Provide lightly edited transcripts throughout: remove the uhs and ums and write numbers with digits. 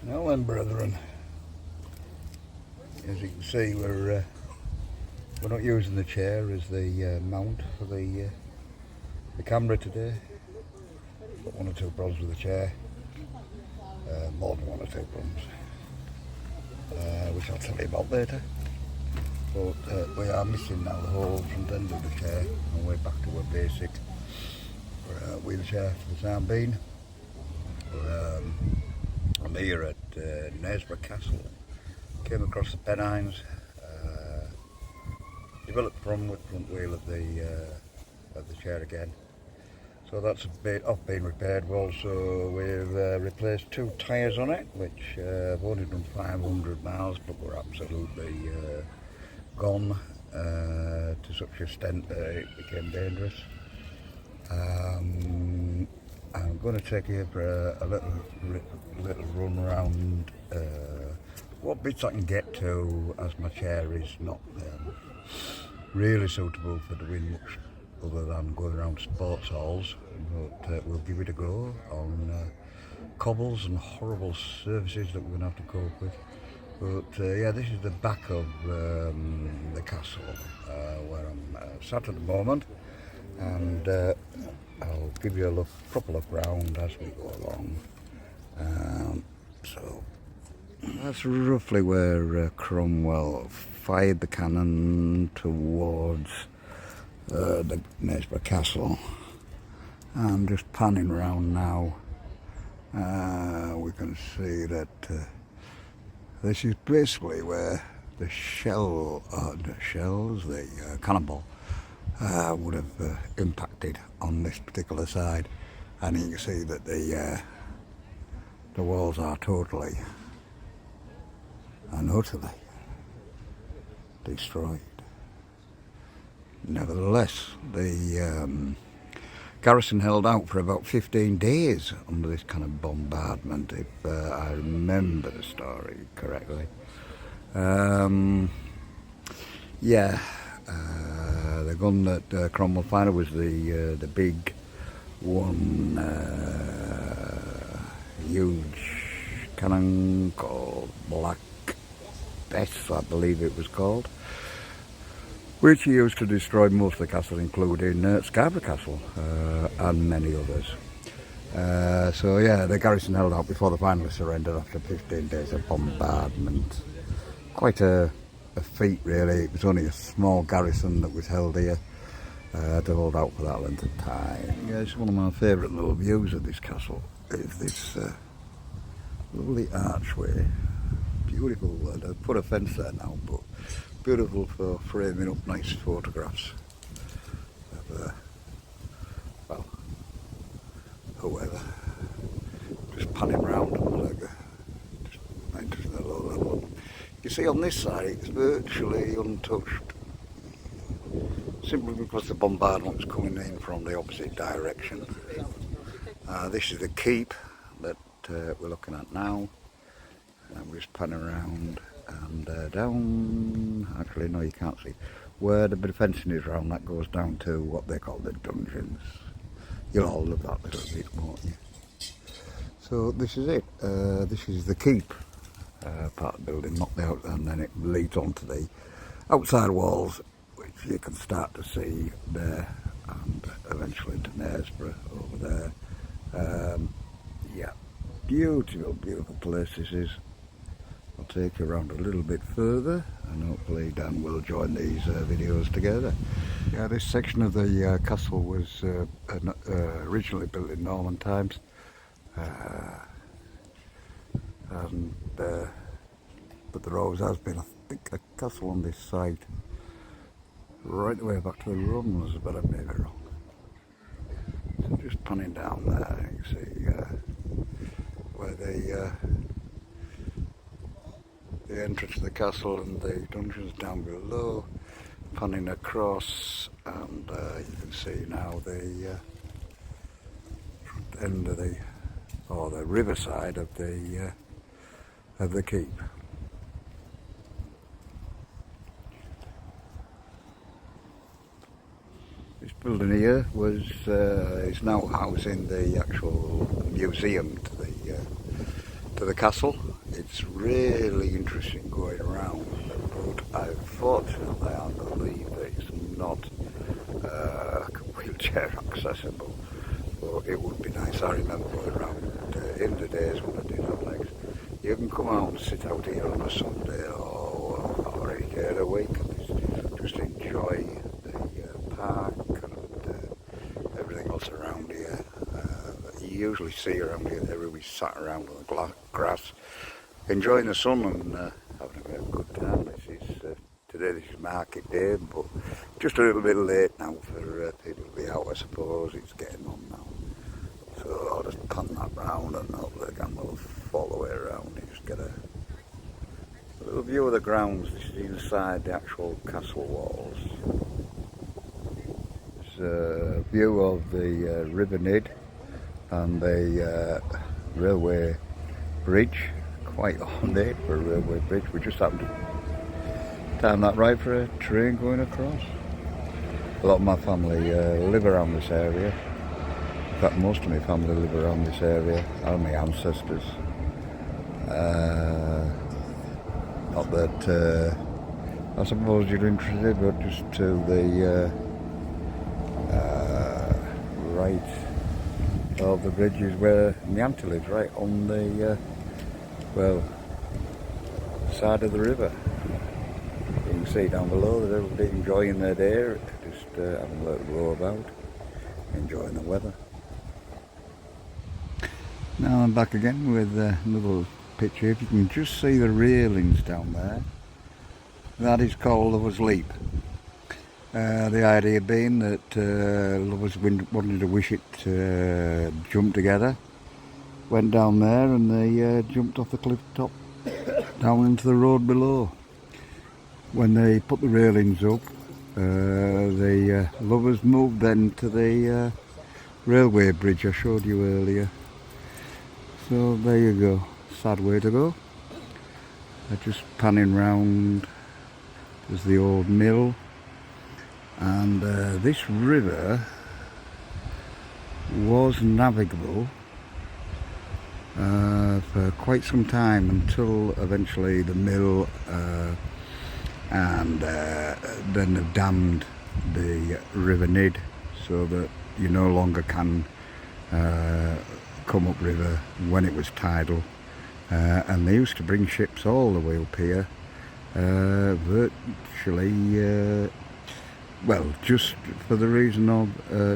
Now then, brethren, as you can see, we're not using the chair as the mount for the camera today. Got one or two problems with the chair, more than one or two problems, which I'll tell you about later. But we are missing now the whole front end of the chair, and we're back to a basic wheelchair for the time being. I'm here at Knaresborough Castle. Came across the Pennines, developed from with front wheel of the chair again. So that's a bit off being repaired. We've replaced 2 tyres on it, which have only done 500 miles, but were absolutely gone to such an extent that it became dangerous. I'm going to take you for a little run around what bits I can get to, as my chair is not really suitable for doing much other than going around sports halls, but we'll give it a go on cobbles and horrible surfaces that we're going to have to cope with. But yeah, this is the back of the castle where I'm sat at the moment, and I'll give you a proper look round as we go along. So that's roughly where Cromwell fired the cannon towards the Knaresborough Castle. I'm just panning round now. We can see that this is basically where the cannonball would have impacted on this particular side, and you can see that the walls are totally and utterly destroyed. Nevertheless, the garrison held out for about 15 days under this kind of bombardment, if I remember the story correctly. Yeah. The gun that Cromwell fired was the big one, huge cannon called Black Bess, I believe it was called, which he used to destroy most of the castle, including Scarborough Castle and many others. So yeah, the garrison held out before they finally surrendered after 15 days of bombardment. Quite a feat, really. It was only a small garrison that was held here to hold out for that length of time. Yeah, it's one of my favourite little views of this castle, is this lovely archway. Beautiful. They've put a fence there now, but beautiful for framing up nice photographs of well, whoever. Just panning round like just interesting a low level. You see, on this side it's virtually untouched, simply because the bombardment was coming in from the opposite direction. This is the keep that we're looking at now, and we're just panning around and down. Actually, no, you can't see where the fencing is round. That goes down to what they call the dungeons. You'll all love that little bit, won't you? So this is it. This is the keep. Part of the building, not the outside, and then it leads on to the outside walls, which you can start to see there, and eventually to Knaresborough over there. Yeah, beautiful place this is. I'll take you around a little bit further, and hopefully Dan will join these videos together. Yeah, this section of the castle was originally built in Norman times. But there always has been, I think, a castle on this site right the way back to the Romans, but I may be wrong. So just panning down there, you can see where the entrance to the castle and the dungeons down below, panning across, and you can see now the front end of the riverside of the keep. This building here is now housing the actual museum to the castle. it's really interesting going around, but unfortunately I believe that it's not wheelchair accessible, but it would be nice. I remember going around in the days when I did have legs. You can come out and sit out here on a Sunday or any day of the week and just enjoy the park and everything else around here. You usually see around here everybody sat around on the grass enjoying the sun and having a very good time. Today this is market day, but just a little bit late now for people to be out, I suppose. It's getting on now. So I'll just pan that round and hopefully the camera will fall the way around and just get a little view of the grounds. This is inside the actual castle walls. It's a view of the River Nidd and the railway bridge. Quite ornate for a railway bridge. We just happened to time that right for a train going across. A lot of my family live around this area. In fact, most of my family live around this area, and my ancestors. Not that I suppose you're interested, but just to the right of the bridge is where my auntie lives, right on the side of the river. You can see down below that everybody enjoying their day, just having a little row about, enjoying the weather. Now I'm back again with another picture. If you can just see the railings down there, that is called Lover's Leap. The idea being that lovers wanted to wish it to jump together, went down there and they jumped off the cliff top down into the road below. When they put the railings up, the lovers moved then to the railway bridge I showed you earlier. So there you go, sad way to go. Just panning round, there's the old mill, and this river was navigable for quite some time until eventually the mill and then they've dammed the River Nidd so that you no longer can come up river when it was tidal, and they used to bring ships all the way up here, virtually well, just for the reason of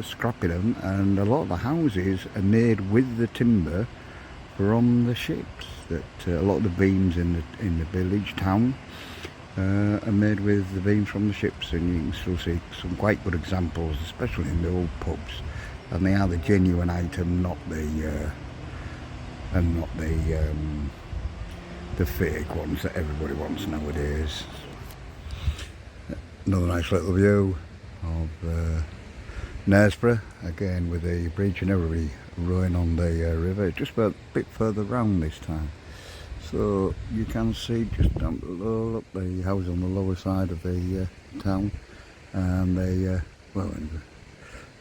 scrapping them, and a lot of the houses are made with the timber from the ships. That a lot of the beams in the village town are made with the beams from the ships, and you can still see some quite good examples, especially in the old pubs. And they are the genuine item, not the the fake ones that everybody wants nowadays. Another nice little view of Knaresborough, again with the bridge and everybody rowing on the river, just a bit further round this time. So you can see just down below, look, the house on the lower side of the town, and the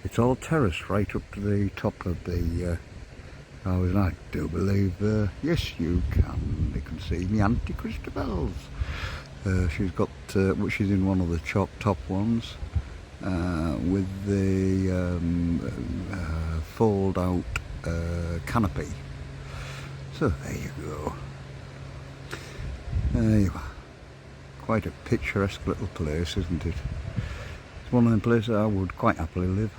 it's all terraced right up to the top of the house. I do believe, yes you can see me Auntie Christabel's. She's got, she's in one of the top ones with the fold out canopy. So there you go. There you are. Quite a picturesque little place, isn't it? It's one of them places I would quite happily live.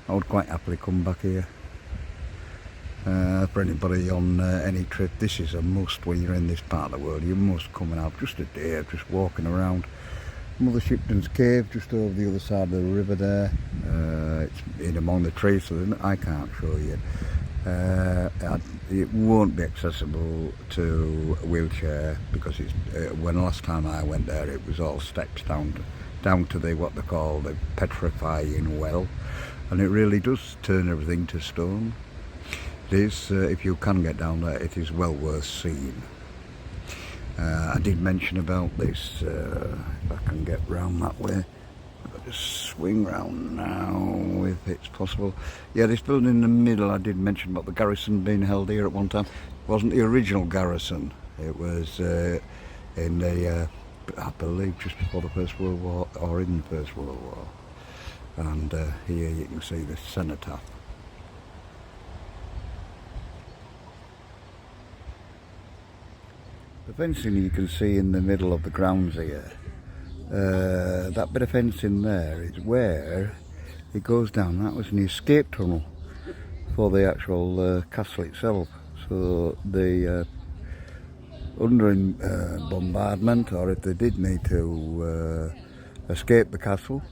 I would quite happily come back here. For anybody on any trip, this is a must when you're in this part of the world. You must come and have just a day of just walking around Mother Shipton's Cave, just over the other side of the river there. It's in among the trees, so I can't show you. It won't be accessible to a wheelchair because it's when last time I went there, it was all steps down to the what they call the petrifying well, and it really does turn everything to stone. It is, if you can get down there, it is well worth seeing. I did mention about this, if I can get round that way, I'll just swing round now if it's possible. Yeah, this building in the middle, I did mention about the garrison being held here at one time. It wasn't the original garrison. It was in the, I believe, just before the First World War, or in the First World War. And here you can see the cenotaph. The fencing you can see in the middle of the grounds here, that bit of fencing there is where it goes down. That was an escape tunnel for the actual castle itself. So the under bombardment, or if they did need to escape the castle,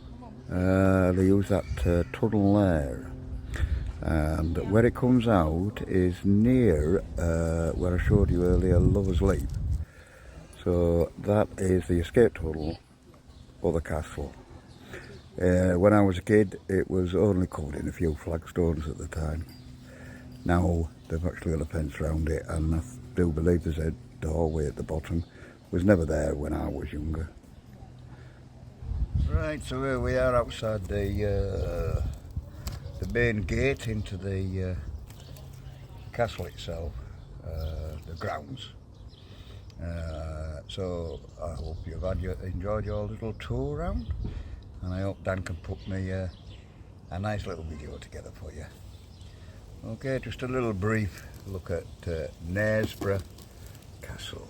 they use that tunnel there. And where it comes out is near where I showed you earlier, Lover's Leap. So that is the escape tunnel for the castle. When I was a kid, it was only covered in a few flagstones at the time. Now they've actually got a fence around it, and I do believe there's a doorway at the bottom. It was never there when I was younger. Right, so here we are outside the main gate into the castle itself, the grounds. So I hope you've enjoyed your little tour around, and I hope Dan can put me a nice little video together for you. Okay, just a little brief look at Knaresborough Castle.